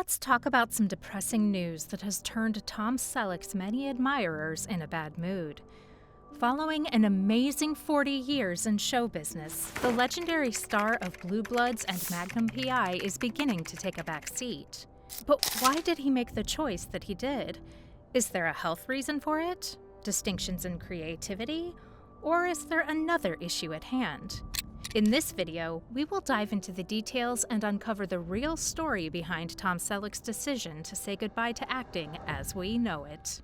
Let's talk about some depressing news that has turned Tom Selleck's many admirers in a bad mood. Following an amazing 40 years in show business, the legendary star of Blue Bloods and Magnum PI is beginning to take a back seat. But why did he make the choice that he did? Is there a health reason for it? Distinctions in creativity? Or is there another issue at hand? In this video, we will dive into the details and uncover the real story behind Tom Selleck's decision to say goodbye to acting as we know it.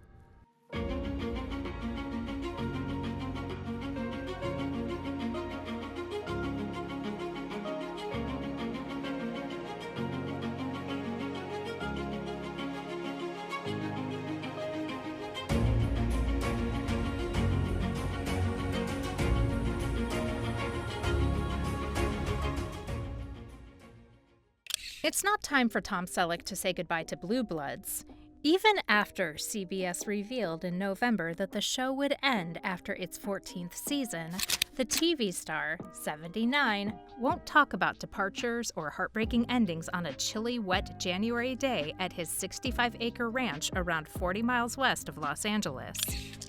It's not time for Tom Selleck to say goodbye to Blue Bloods. Even after CBS revealed in November that the show would end after its 14th season, the TV star, 79, won't talk about departures or heartbreaking endings on a chilly, wet January day at his 65-acre ranch around 40 miles west of Los Angeles.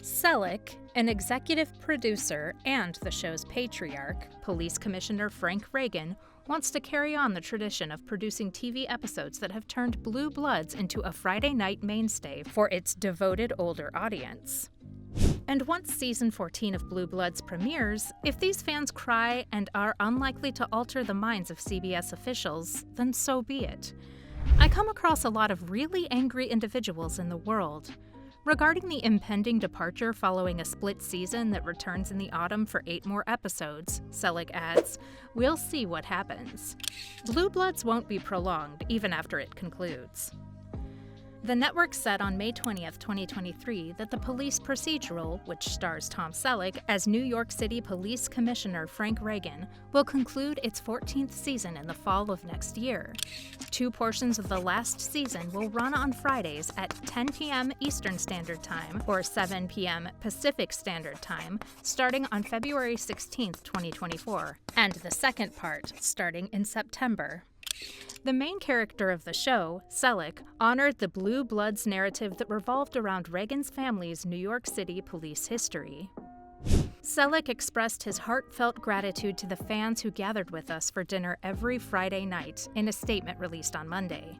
Selleck, an executive producer and the show's patriarch, Police Commissioner Frank Reagan, wants to carry on the tradition of producing TV episodes that have turned Blue Bloods into a Friday night mainstay for its devoted older audience. And once season 14 of Blue Bloods premieres, if these fans cry and are unlikely to alter the minds of CBS officials, then so be it. I come across a lot of really angry individuals in the world. Regarding the impending departure following a split season that returns in the autumn for 8 more episodes, Selleck adds, "We'll see what happens. Blue Bloods won't be prolonged even after it concludes." The network said on May 20th, 2023 that the police procedural, which stars Tom Selleck as New York City Police Commissioner Frank Reagan, will conclude its 14th season in the fall of next year. 2 portions of the last season will run on Fridays at 10 p.m. Eastern Standard Time or 7 p.m. Pacific Standard Time, starting on February 16th, 2024, and the second part starting in September. The main character of the show, Selleck, honored the Blue Bloods narrative that revolved around Reagan's family's New York City police history. Selleck expressed his heartfelt gratitude to the fans who gathered with us for dinner every Friday night in a statement released on Monday.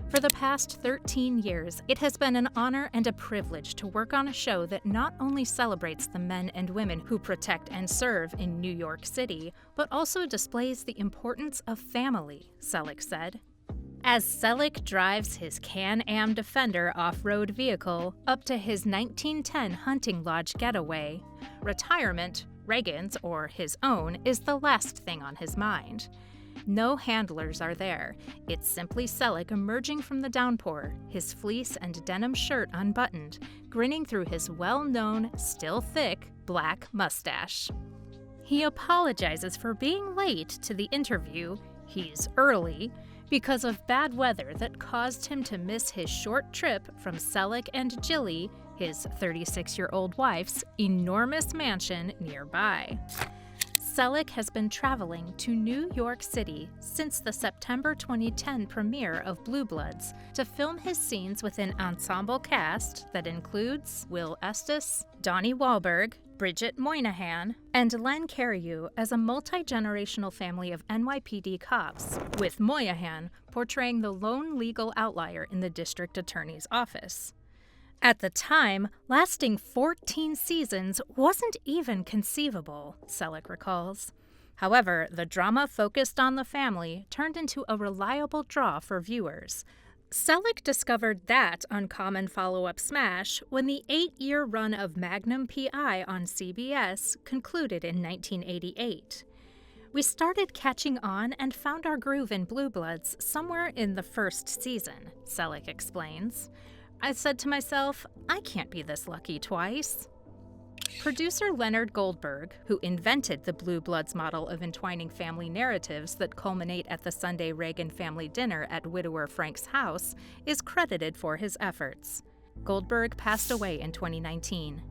For the past 13 years, it has been an honor and a privilege to work on a show that not only celebrates the men and women who protect and serve in New York City, but also displays the importance of family, Selleck said. As Selleck drives his Can-Am Defender off-road vehicle up to his 1910 hunting lodge getaway, retirement, Reagan's or his own, is the last thing on his mind. No handlers are there. It's simply Selleck emerging from the downpour, his fleece and denim shirt unbuttoned, grinning through his well-known, still thick, black mustache. He apologizes for being late to the interview, he's early, because of bad weather that caused him to miss his short trip from Selleck and Jilly, his 36-year-old wife's, enormous mansion nearby. Selleck has been traveling to New York City since the September 2010 premiere of Blue Bloods to film his scenes with an ensemble cast that includes Will Estes, Donnie Wahlberg, Bridget Moynihan, and Len Cariou as a multi-generational family of NYPD cops, with Moynihan portraying the lone legal outlier in the district attorney's office. At the time, lasting 14 seasons wasn't even conceivable, Selleck recalls. However, the drama focused on the family turned into a reliable draw for viewers. Selleck discovered that uncommon follow-up smash when the 8-year run of Magnum PI on CBS concluded in 1988. "We started catching on and found our groove in Blue Bloods somewhere in the first season," Selleck explains. "I said to myself, I can't be this lucky twice." Producer Leonard Goldberg, who invented the Blue Bloods model of entwining family narratives that culminate at the Sunday Reagan family dinner at widower Frank's house, is credited for his efforts. Goldberg passed away in 2019.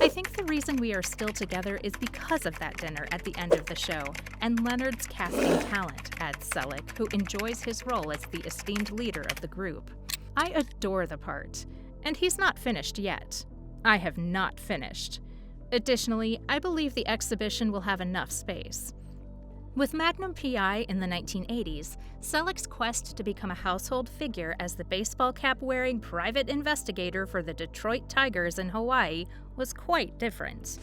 I think the reason we are still together is because of that dinner at the end of the show, and Leonard's casting talent, adds Selleck, who enjoys his role as the esteemed leader of the group. I adore the part, and he's not finished yet. I have not finished. Additionally, I believe the exhibition will have enough space. With Magnum PI in the 1980s, Selleck's quest to become a household figure as the baseball cap-wearing private investigator for the Detroit Tigers in Hawaii was quite different.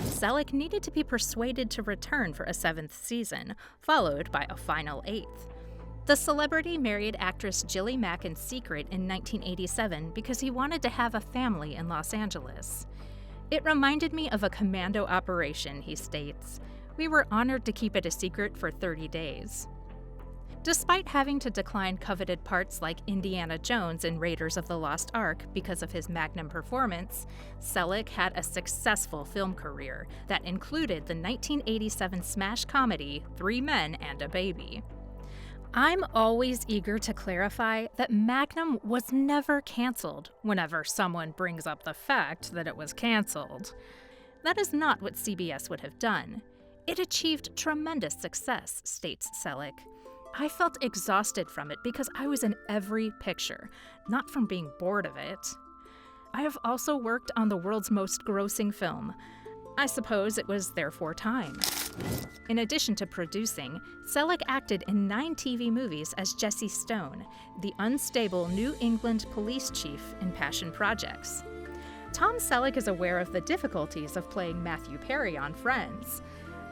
Selleck needed to be persuaded to return for a 7th season, followed by a final 8th. The celebrity married actress Jilly Mack in secret in 1987 because he wanted to have a family in Los Angeles. It reminded me of a commando operation, he states. We were honored to keep it a secret for 30 days. Despite having to decline coveted parts like Indiana Jones in Raiders of the Lost Ark because of his Magnum performance, Selleck had a successful film career that included the 1987 smash comedy 3 Men and a Baby. I'm always eager to clarify that Magnum was never canceled whenever someone brings up the fact that it was canceled. That is not what CBS would have done. It achieved tremendous success, states Selleck. I felt exhausted from it because I was in every picture, not from being bored of it. I have also worked on the world's most grossing film. I suppose it was therefore time. In addition to producing, Selleck acted in 9 TV movies as Jesse Stone, the unstable New England police chief in passion projects. Tom Selleck is aware of the difficulties of playing Matthew Perry on Friends.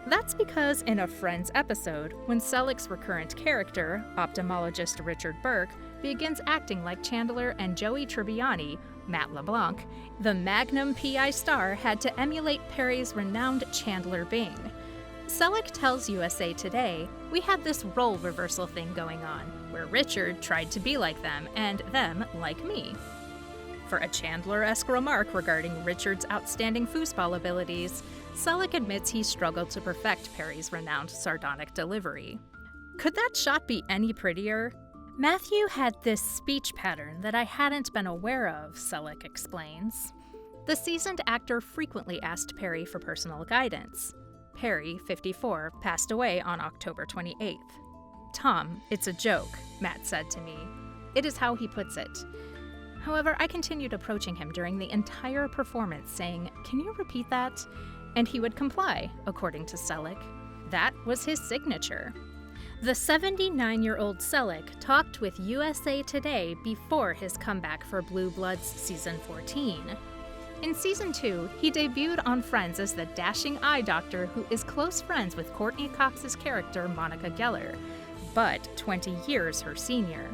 That's because in a Friends episode, when Selleck's recurrent character, ophthalmologist Richard Burke, begins acting like Chandler and Joey Tribbiani, Matt LeBlanc, the Magnum PI star had to emulate Perry's renowned Chandler Bing. Selleck tells USA Today, "We had this role reversal thing going on, where Richard tried to be like them and them like me." For a Chandler-esque remark regarding Richard's outstanding foosball abilities, Selleck admits he struggled to perfect Perry's renowned sardonic delivery. Could that shot be any prettier? Matthew had this speech pattern that I hadn't been aware of, Selleck explains. The seasoned actor frequently asked Perry for personal guidance. Perry, 54, passed away on October 28th. "Tom, it's a joke," Matt said to me. It is how he puts it. However, I continued approaching him during the entire performance, saying, "Can you repeat that?" And he would comply, according to Selleck. That was his signature. The 79-year-old Selleck talked with USA Today before his comeback for Blue Bloods Season 14. In Season 2, he debuted on Friends as the dashing eye doctor who is close friends with Courtney Cox's character Monica Geller, but 20 years her senior.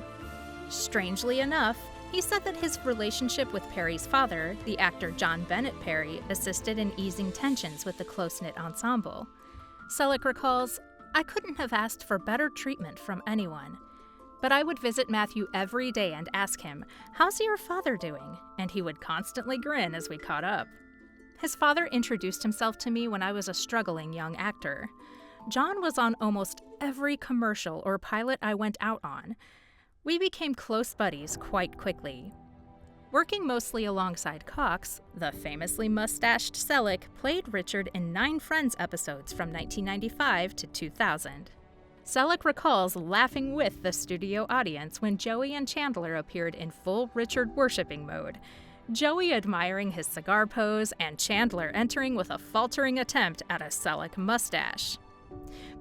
Strangely enough, he said that his relationship with Perry's father, the actor John Bennett Perry, assisted in easing tensions with the close-knit ensemble. Selleck recalls, "I couldn't have asked for better treatment from anyone. But I would visit Matthew every day and ask him, 'How's your father doing?' And he would constantly grin as we caught up." His father introduced himself to me when I was a struggling young actor. John was on almost every commercial or pilot I went out on. We became close buddies quite quickly. Working mostly alongside Cox, the famously mustached Selleck played Richard in 9 Friends episodes from 1995 to 2000. Selleck recalls laughing with the studio audience when Joey and Chandler appeared in full Richard worshipping mode, Joey admiring his cigar pose and Chandler entering with a faltering attempt at a Selleck mustache.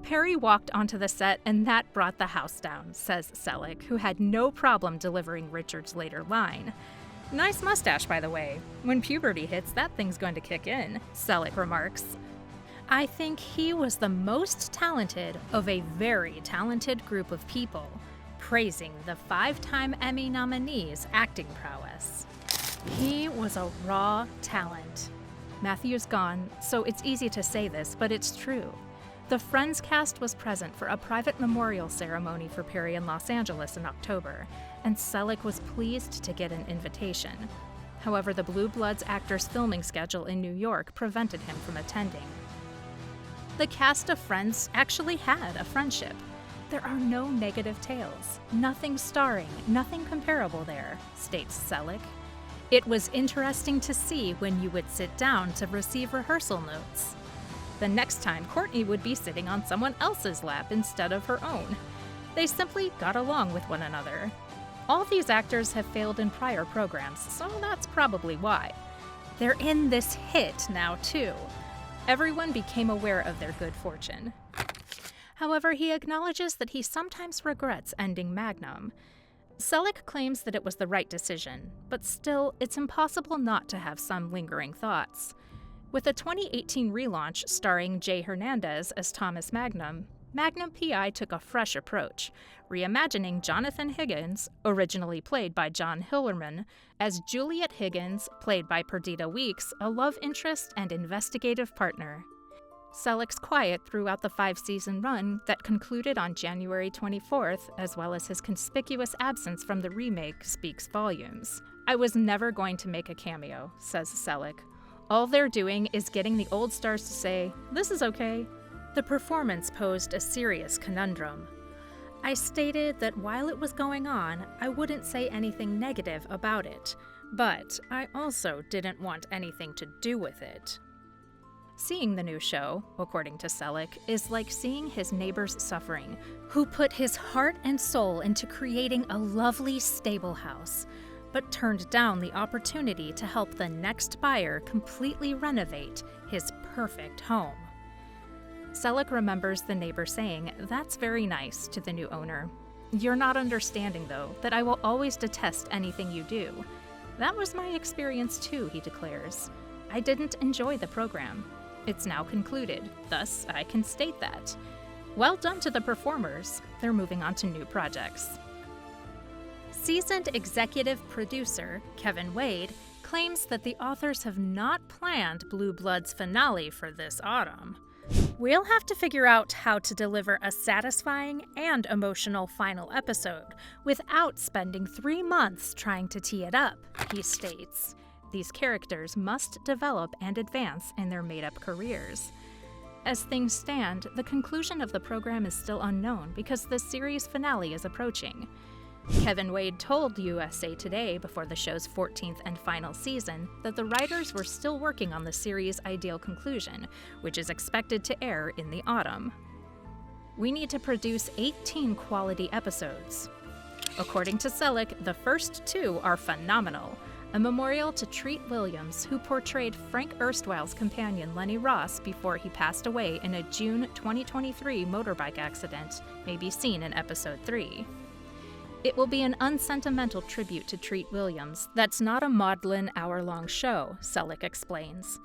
Perry walked onto the set and that brought the house down, says Selleck, who had no problem delivering Richard's later line. "Nice mustache, by the way. When puberty hits, that thing's going to kick in," Selleck remarks. "I think he was the most talented of a very talented group of people," praising the 5-time Emmy nominee's acting prowess. He was a raw talent. Matthew's gone, so it's easy to say this, but it's true. The Friends cast was present for a private memorial ceremony for Perry in Los Angeles in October, and Selleck was pleased to get an invitation. However, the Blue Bloods actor's filming schedule in New York prevented him from attending. The cast of Friends actually had a friendship. There are no negative tales, nothing starring, nothing comparable there, states Selleck. It was interesting to see when you would sit down to receive rehearsal notes. The next time, Courtney would be sitting on someone else's lap instead of her own. They simply got along with one another. All these actors have failed in prior programs, so that's probably why. They're in this hit now, too. Everyone became aware of their good fortune. However, he acknowledges that he sometimes regrets ending Magnum. Selleck claims that it was the right decision, but still, it's impossible not to have some lingering thoughts. With a 2018 relaunch starring Jay Hernandez as Thomas Magnum, Magnum PI took a fresh approach, reimagining Jonathan Higgins, originally played by John Hillerman, as Juliet Higgins, played by Perdita Weeks, a love interest and investigative partner. Selleck's quiet throughout the 5-season run that concluded on January 24th, as well as his conspicuous absence from the remake, speaks volumes. "I was never going to make a cameo," says Selleck. "All they're doing is getting the old stars to say, 'This is okay.'" The performance posed a serious conundrum. "I stated that while it was going on, I wouldn't say anything negative about it, but I also didn't want anything to do with it." Seeing the new show, according to Selleck, is like seeing his neighbor's suffering, who put his heart and soul into creating a lovely stable house, but turned down the opportunity to help the next buyer completely renovate his perfect home. Selleck remembers the neighbor saying, "That's very nice," to the new owner. "You're not understanding, though, that I will always detest anything you do. That was my experience too," he declares. "I didn't enjoy the program. It's now concluded, thus I can state that. Well done to the performers. They're moving on to new projects." Seasoned executive producer Kevin Wade claims that the authors have not planned Blue Blood's finale for this autumn. "We'll have to figure out how to deliver a satisfying and emotional final episode without spending 3 months trying to tee it up," he states. These characters must develop and advance in their made-up careers. As things stand, the conclusion of the program is still unknown because the series finale is approaching. Kevin Wade told USA Today before the show's 14th and final season that the writers were still working on the series' ideal conclusion, which is expected to air in the autumn. "We need to produce 18 quality episodes." According to Selleck, the first 2 are phenomenal. A memorial to Treat Williams, who portrayed Frank Erstwhile's companion Lenny Ross before he passed away in a June 2023 motorbike accident, may be seen in episode 3. It will be an unsentimental tribute to Treat Williams that's not a maudlin hour-long show, Selleck explains.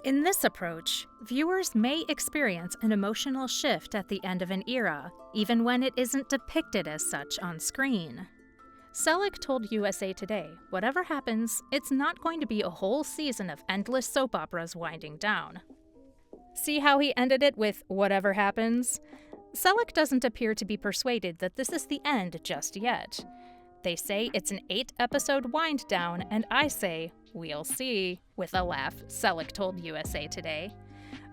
In this approach, viewers may experience an emotional shift at the end of an era, even when it isn't depicted as such on screen. Selleck told USA Today, "Whatever happens, it's not going to be a whole season of endless soap operas winding down." See how he ended it with "whatever happens"? Selleck doesn't appear to be persuaded that this is the end just yet. They say it's an 8-episode wind down, and I say, "We'll see," with a laugh, Selleck told USA Today.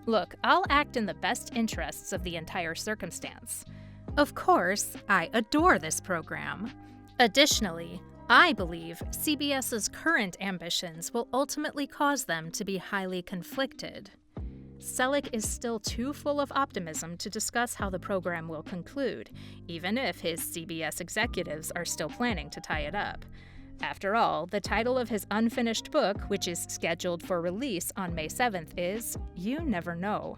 "Look, I'll act in the best interests of the entire circumstance. Of course, I adore this program. Additionally, I believe CBS's current ambitions will ultimately cause them to be highly conflicted." Selleck is still too full of optimism to discuss how the program will conclude, even if his CBS executives are still planning to tie it up. After all, the title of his unfinished book, which is scheduled for release on May 7th, is You Never Know.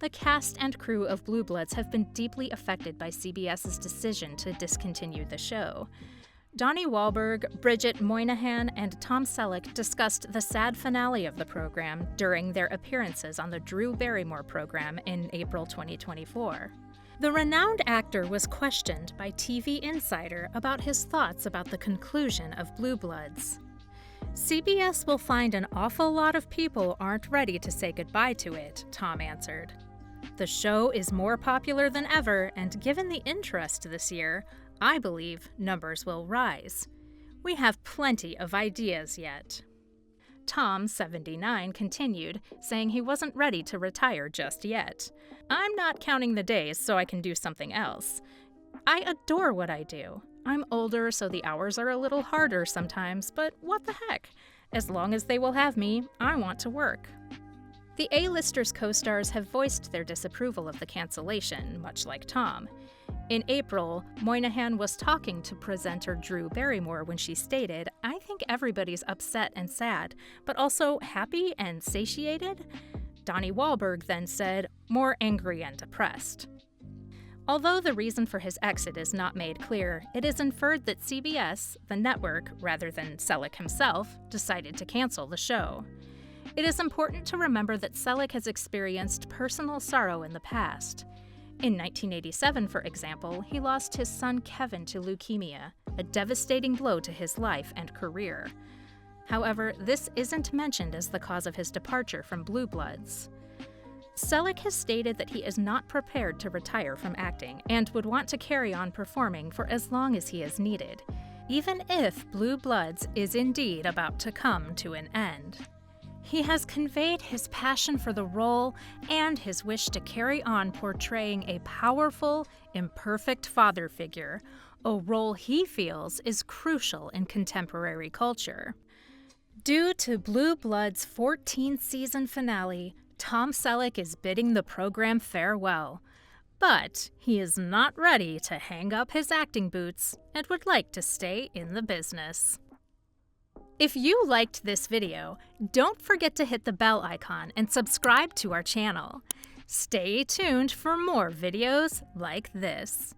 The cast and crew of Blue Bloods have been deeply affected by CBS's decision to discontinue the show. Donnie Wahlberg, Bridget Moynihan, and Tom Selleck discussed the sad finale of the program during their appearances on the Drew Barrymore program in April 2024. The renowned actor was questioned by TV Insider about his thoughts about the conclusion of Blue Bloods. "CBS will find an awful lot of people aren't ready to say goodbye to it," Tom answered. "The show is more popular than ever, and given the interest this year, I believe numbers will rise. We have plenty of ideas yet." Tom, 79, continued, saying he wasn't ready to retire just yet. "I'm not counting the days so I can do something else. I adore what I do. I'm older, so the hours are a little harder sometimes, but what the heck? As long as they will have me, I want to work." The A-listers' co-stars have voiced their disapproval of the cancellation, much like Tom. In April, Moynihan was talking to presenter Drew Barrymore when she stated, "I think everybody's upset and sad, but also happy and satiated." Donnie Wahlberg then said, "More angry and depressed." Although the reason for his exit is not made clear, it is inferred that CBS, the network, rather than Selleck himself, decided to cancel the show. It is important to remember that Selleck has experienced personal sorrow in the past. In 1987, for example, he lost his son Kevin to leukemia, a devastating blow to his life and career. However, this isn't mentioned as the cause of his departure from Blue Bloods. Selleck has stated that he is not prepared to retire from acting and would want to carry on performing for as long as he is needed, even if Blue Bloods is indeed about to come to an end. He has conveyed his passion for the role and his wish to carry on portraying a powerful, imperfect father figure, a role he feels is crucial in contemporary culture. Due to Blue Blood's 14th season finale, Tom Selleck is bidding the program farewell. But he is not ready to hang up his acting boots and would like to stay in the business. If you liked this video, don't forget to hit the bell icon and subscribe to our channel. Stay tuned for more videos like this.